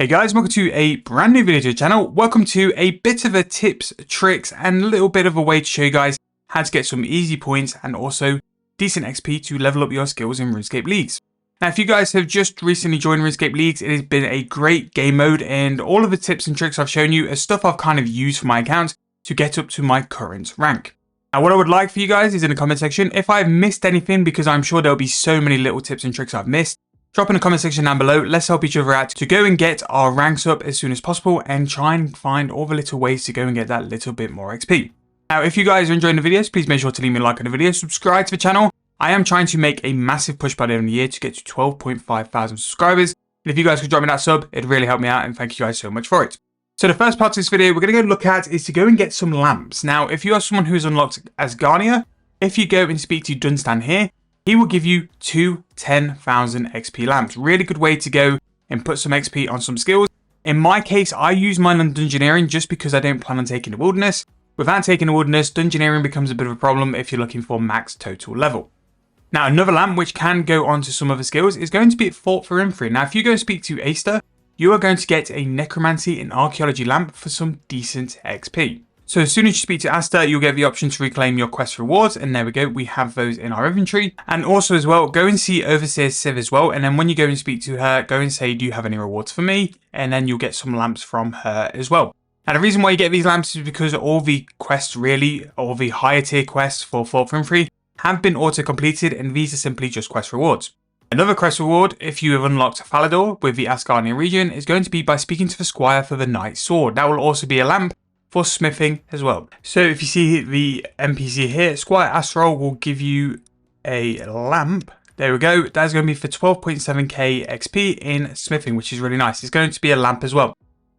Hey guys, welcome to a brand new video to the channel. Welcome to a bit of a tips, tricks, and a little bit of a way to show you guys how to get some easy points and also decent XP to level up your skills in Runescape Leagues. Now, if you guys have just recently joined Runescape Leagues, it has been a great game mode, and all of the tips and tricks I've shown you are stuff I've kind of used for my account to get up to my current rank. Now, what I would like for you guys is in the comment section, if I've missed anything, because I'm sure there'll be so many little tips and tricks I've missed, drop in the comment section down below. Let's help each other out to go and get our ranks up as soon as possible and try and find all the little ways to go and get that little bit more XP. Now, if you guys are enjoying the videos, please make sure to leave me a like on the video, subscribe to the channel. I am trying to make a massive push by the end of the year to get to 12.5 thousand subscribers. And if you guys could drop me that sub, it'd really help me out, and thank you guys so much for it. So the first part of this video we're going to go look at is to go and get some lamps. Now, if you are someone who is unlocked as Garnier, if you go and speak to Dunstan here, he will give you 2 10,000 XP lamps. Really good way to go and put some XP on some skills. In my case, I use mine on Dungeoneering just because I don't plan on taking the Wilderness. Without taking the Wilderness, Dungeoneering becomes a bit of a problem if you're looking for max total level. Now, another lamp which can go on to some other skills is going to be at Fort for Infantry. Now, if you go and speak to Aster, you are going to get a Necromancy and Archaeology lamp for some decent XP. So as soon as you speak to Aster, you'll get the option to reclaim your quest rewards, and there we go, we have those in our inventory. And also as well, go and see Overseer Civ as well, and then when you go and speak to her, go and say, do you have any rewards for me? And then you'll get some lamps from her as well. Now, the reason why you get these lamps is because all the quests really, all the higher tier quests for Fort Infantry have been auto-completed, and these are simply just quest rewards. Another quest reward, if you have unlocked Falador with the Asgardian region, is going to be by speaking to the Squire for the Knight's Sword. That will also be a lamp for smithing as well. So if you see the NPC here, Squire Astral will give you a lamp. There we go. That's going to be for 12.7k XP in smithing, which is really nice. It's going to be a lamp as well.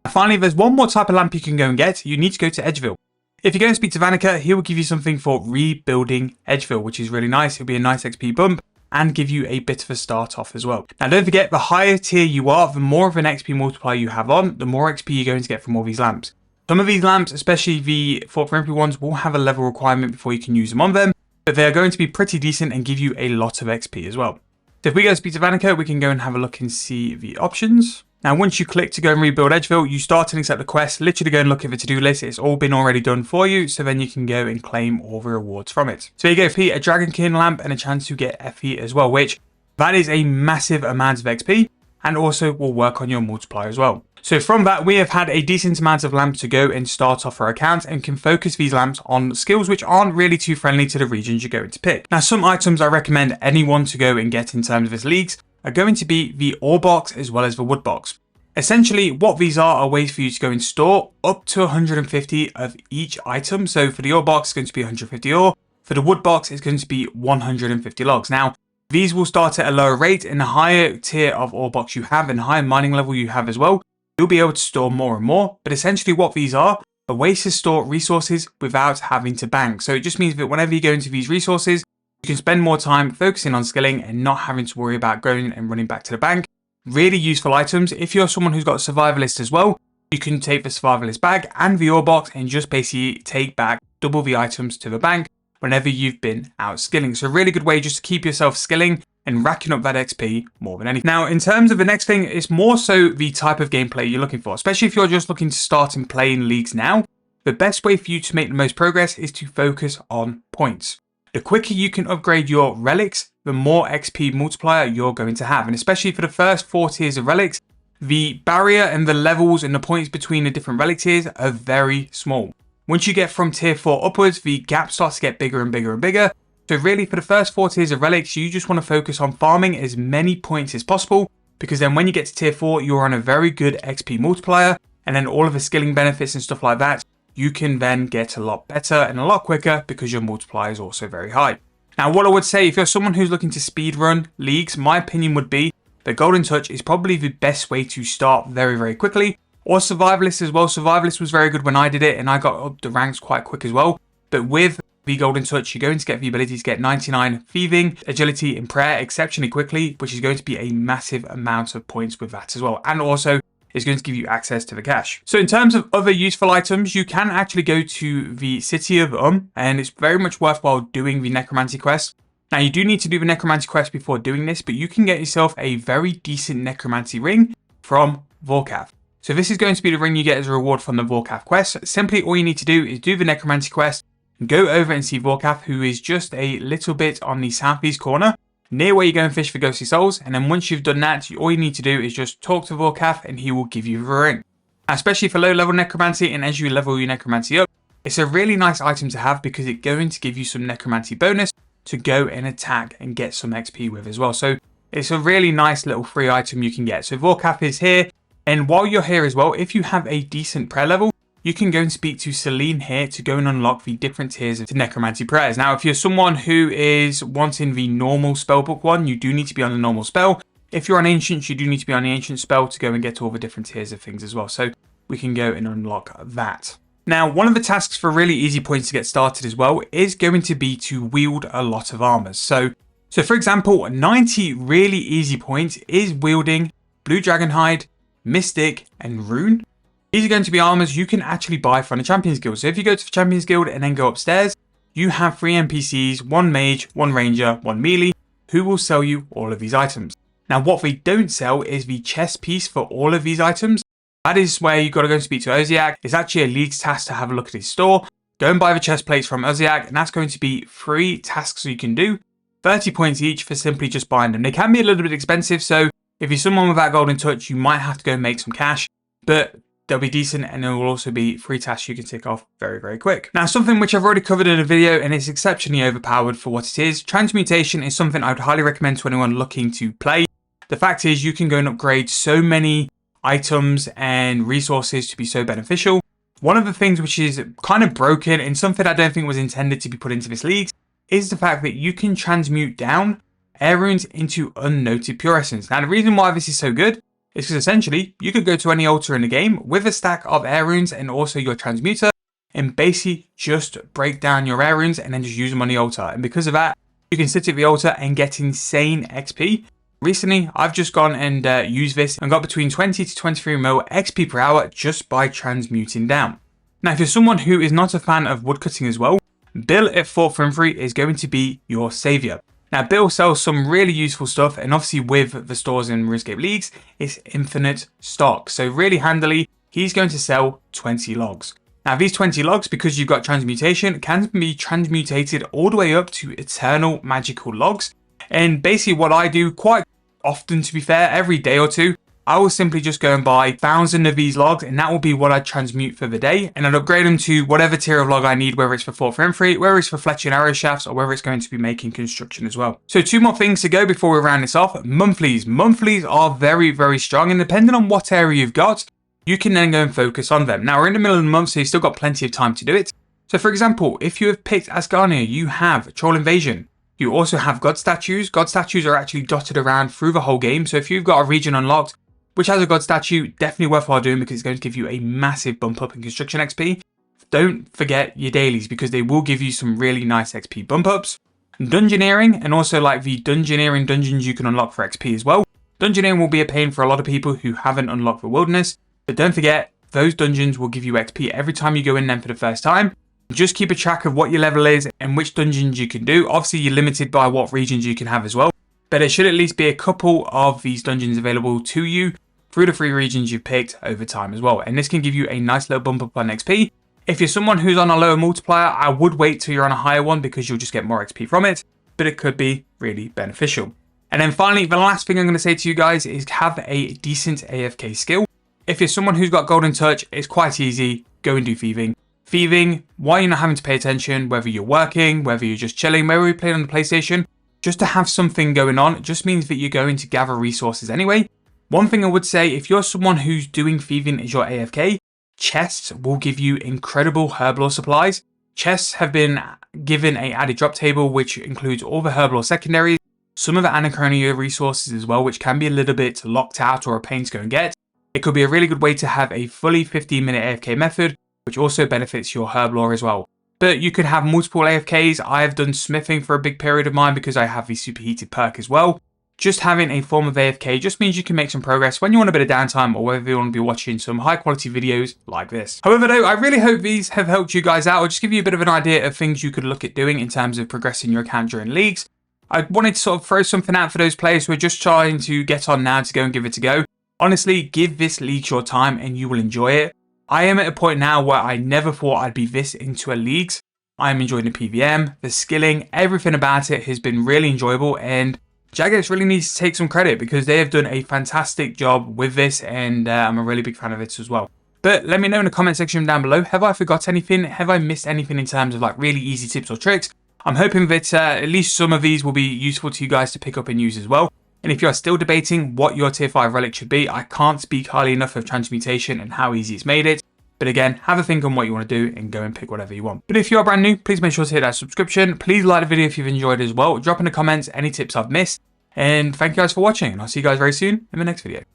And finally, there's one more type of lamp you can go and get. You need to go to Edgeville. If you go and speak to Vanica, he will give you something for rebuilding Edgeville, which is really nice. It'll be a nice XP bump and give you a bit of a start off as well. Now, don't forget, the higher tier you are, the more of an XP multiplier you have on, the more XP you're going to get from all these lamps. Some of these lamps, especially the Fort for Infantry ones, will have a level requirement before you can use them on them, but they are going to be pretty decent and give you a lot of XP as well. So if we go speak to Vanica, we can go and have a look and see the options. Now, once you click to go and rebuild Edgeville, you start and accept the quest, literally go and look at the to-do list. It's all been already done for you, so then you can go and claim all the rewards from it. So there you go, Pete, a Dragonkin lamp and a chance to get FE as well, which that is a massive amount of XP and also will work on your multiplier as well. So from that, we have had a decent amount of lamps to go and start off our account and can focus these lamps on skills which aren't really too friendly to the regions you're going to pick. Now, some items I recommend anyone to go and get in terms of his leagues are going to be the ore box as well as the wood box. Essentially, what these are ways for you to go and store up to 150 of each item. So for the ore box, it's going to be 150 ore. For the wood box, it's going to be 150 logs. Now, these will start at a lower rate, and the higher tier of ore box you have and higher mining level you have as well, you'll be able to store more and more. But essentially what these are ways to store resources without having to bank. So it just means that whenever you go into these resources, you can spend more time focusing on skilling and not having to worry about going and running back to the bank. Really useful items. If you're someone who's got a survivalist as well, you can take the survivalist bag and the ore box and just basically take back double the items to the bank whenever you've been out skilling. So a really good way just to keep yourself skilling and racking up that XP more than anything. Now, in terms of the next thing, it's more so the type of gameplay you're looking for, especially if you're just looking to start and play in leagues now. The best way for you to make the most progress is to focus on points. The quicker you can upgrade your relics, the more XP multiplier you're going to have. And especially for the first 4 tiers of relics, the barrier and the levels and the points between the different relic tiers are very small. Once you get from tier 4 upwards, the gap starts to get bigger and bigger and bigger. So really, for the first 4 tiers of relics, you just want to focus on farming as many points as possible, because then when you get to tier 4, you're on a very good XP multiplier, and then all of the skilling benefits and stuff like that, you can then get a lot better and a lot quicker because your multiplier is also very high. Now, what I would say, if you're someone who's looking to speedrun leagues, my opinion would be the Golden Touch is probably the best way to start very, very quickly. Or Survivalist as well. Survivalist was very good when I did it, and I got up the ranks quite quick as well. But with the Golden Touch, you're going to get the ability to get 99 thieving, agility, and prayer exceptionally quickly, which is going to be a massive amount of points with that as well. And also, it's going to give you access to the cash. So in terms of other useful items, you can actually go to the City of and it's very much worthwhile doing the Necromancy quest. Now, you do need to do the Necromancy quest before doing this, but you can get yourself a very decent Necromancy ring from Vorkath. So this is going to be the ring you get as a reward from the Vorkath quest. Simply all you need to do is do the Necromancy quest, go over and see Vorkath, who is just a little bit on the southeast corner, near where you go and fish for ghostly souls. And then once you've done that, all you need to do is just talk to Vorkath and he will give you the ring. Now, especially for low level Necromancy, and as you level your Necromancy up, it's a really nice item to have because it's going to give you some Necromancy bonus to go and attack and get some XP with as well. So it's a really nice little free item you can get. So Vorkath is here. And while you're here as well, if you have a decent prayer level, you can go and speak to Celine here to go and unlock the different tiers of Necromancy prayers. Now, if you're someone who is wanting the normal spellbook one, you do need to be on the normal spell. If you're on Ancients, you do need to be on the Ancient spell to go and get all the different tiers of things as well. So we can go and unlock that. Now, one of the tasks for really easy points to get started as well is going to be to wield a lot of armors. So for example, 90 really easy points is wielding Blue Dragonhide, Mystic, and Rune. These are going to be armors you can actually buy from the Champions Guild. So if you go to the Champions Guild and then go upstairs, you have 3 NPCs, 1 Mage, 1 Ranger, 1 Melee, who will sell you all of these items. Now what they don't sell is the chest piece for all of these items. That is where you've got to go and speak to Oziak. It's actually a league's task to have a look at his store. Go and buy the chest plates from Oziak, and that's going to be 3 tasks you can do. 30 points each for simply just buying them. They can be a little bit expensive, so if you're someone without Golden Touch, you might have to go and make some cash, but they'll be decent and there will also be 3 tasks you can tick off very, very quick. Now, something which I've already covered in a video and it's exceptionally overpowered for what it is. Transmutation is something I would highly recommend to anyone looking to play. The fact is you can go and upgrade so many items and resources to be so beneficial. One of the things which is kind of broken and something I don't think was intended to be put into this league is the fact that you can transmute down air runes into unnoted pure essence. Now the reason why this is so good is because essentially you could go to any altar in the game with a stack of air runes and also your transmuter and basically just break down your air runes and then just use them on the altar. And because of that, you can sit at the altar and get insane XP. Recently, I've just gone and used this and got between 20 to 23 mil XP per hour just by transmuting down. Now, if you're someone who is not a fan of woodcutting as well, Bill at Fort Frimfree is going to be your savior. Now, Bill sells some really useful stuff, and obviously with the stores in RuneScape leagues, it's infinite stock. So really handily, he's going to sell 20 logs. Now, these 20 logs, because you've got transmutation, can be transmutated all the way up to eternal magical logs. And basically what I do quite often, to be fair, every day or two, I will simply just go and buy 1,000 of these logs, and that will be what I transmute for the day. And I'll upgrade them to whatever tier of log I need, whether it's for Fort Frimfree, whether it's for fletching arrow shafts, or whether it's going to be making construction as well. So 2 more things to go before we round this off. Monthlies. Monthlies are very, very strong, and depending on what area you've got, you can then go and focus on them. Now we're in the middle of the month, so you've still got plenty of time to do it. So for example, if you have picked Asgarnia, you have Troll Invasion. You also have God Statues. God Statues are actually dotted around through the whole game. So if you've got a region unlocked which has a God Statue, definitely worthwhile doing because it's going to give you a massive bump up in construction XP. Don't forget your dailies because they will give you some really nice XP bump ups. Dungeoneering, and also like the Dungeoneering dungeons you can unlock for XP as well. Dungeoneering will be a pain for a lot of people who haven't unlocked the Wilderness, but don't forget, those dungeons will give you XP every time you go in them for the first time. Just keep a track of what your level is and which dungeons you can do. Obviously, you're limited by what regions you can have as well, but there should at least be a couple of these dungeons available to you through the 3 regions you've picked over time as well. And this can give you a nice little bump up on XP. If you're someone who's on a lower multiplier, I would wait till you're on a higher one because you'll just get more XP from it, but it could be really beneficial. And then finally, the last thing I'm going to say to you guys is have a decent AFK skill. If you're someone who's got Golden Touch, it's quite easy. Go and do thieving. Thieving, while you're not having to pay attention, whether you're working, whether you're just chilling, whether you're playing on the PlayStation, just to have something going on, it just means that you're going to gather resources anyway. One thing I would say, if you're someone who's doing thieving as your AFK, chests will give you incredible herblore supplies. Chests have been given a added drop table, which includes all the herblore secondaries, some of the Anachronia resources as well, which can be a little bit locked out or a pain to go and get. It could be a really good way to have a fully 15-minute AFK method, which also benefits your herblore as well. But you could have multiple AFKs. I have done smithing for a big period of mine because I have the superheated perk as well. Just having a form of AFK just means you can make some progress when you want a bit of downtime or whether you want to be watching some high quality videos like this. However though, I really hope these have helped you guys out or just give you a bit of an idea of things you could look at doing in terms of progressing your account during leagues. I wanted to sort of throw something out for those players who are just trying to get on now to go and give it a go. Honestly, give this league your time and you will enjoy it. I am at a point now where I never thought I'd be this into a leagues. I'm enjoying the PVM, the skilling, everything about it has been really enjoyable, and Jagex really needs to take some credit because they have done a fantastic job with this, and I'm a really big fan of it as well. But let me know in the comment section down below, have I forgot anything? Have I missed anything in terms of like really easy tips or tricks? I'm hoping that at least some of these will be useful to you guys to pick up and use as well. And if you are still debating what your tier 5 relic should be, I can't speak highly enough of Transmutation and how easy it's made it. But again, have a think on what you want to do and go and pick whatever you want. But if you are brand new, please make sure to hit that subscription. Please like the video if you've enjoyed as well. Drop in the comments any tips I've missed. And thank you guys for watching, and I'll see you guys very soon in the next video.